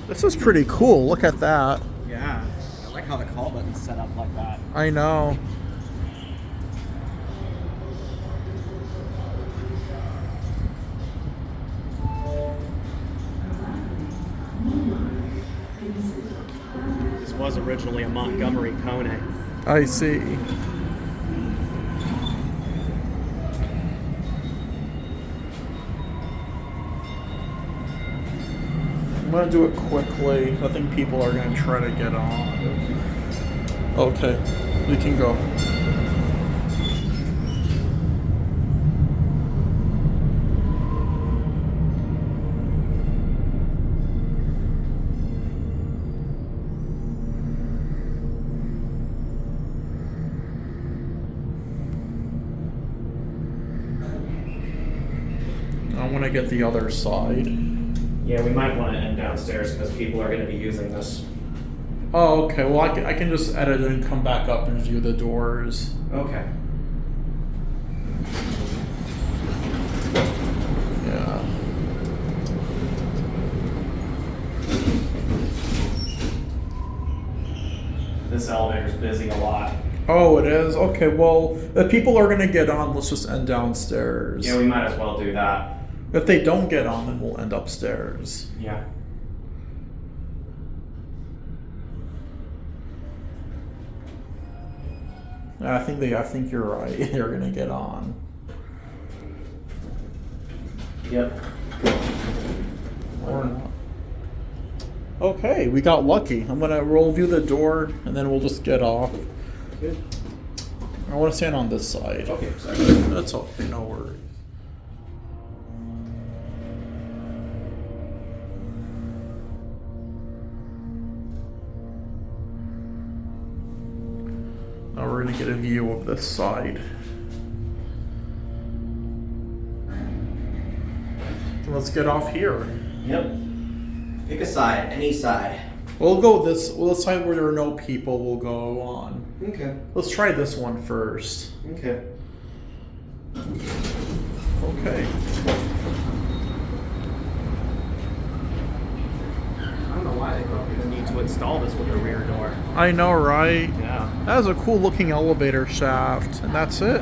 This is pretty cool. Look at that. Yeah, I like how the call button's set up like that. I know. This was originally a Montgomery Kone. I see. I'm gonna do it quickly. I think people are gonna try to get on. Okay, we can go. I want to get the other side. Yeah, we might want to end downstairs because people are going to be using this. Oh, okay. Well, I can just edit it and come back up and do the doors. Okay. Yeah. This elevator's busy a lot. Oh, it is? Okay, well, if people are going to get on, let's just end downstairs. Yeah, we might as well do that. If they don't get on, then we'll end upstairs. Yeah. I think you're right. They're gonna get on. Yep. Or not. Okay, we got lucky. I'm gonna roll view the door and then we'll just get off. Good. I want to stand on this side. Okay, sorry. That's okay, no worries. Now we're gonna get a view of this side. Let's get off here. Yep. Pick a side, any side. We'll go this side where there are no people. We'll go on. Okay. Let's try this one first. Okay. Okay. I don't know why they thought we would need to install this with a rear door. I know, right? Yeah. That was a cool looking elevator shaft, and that's it.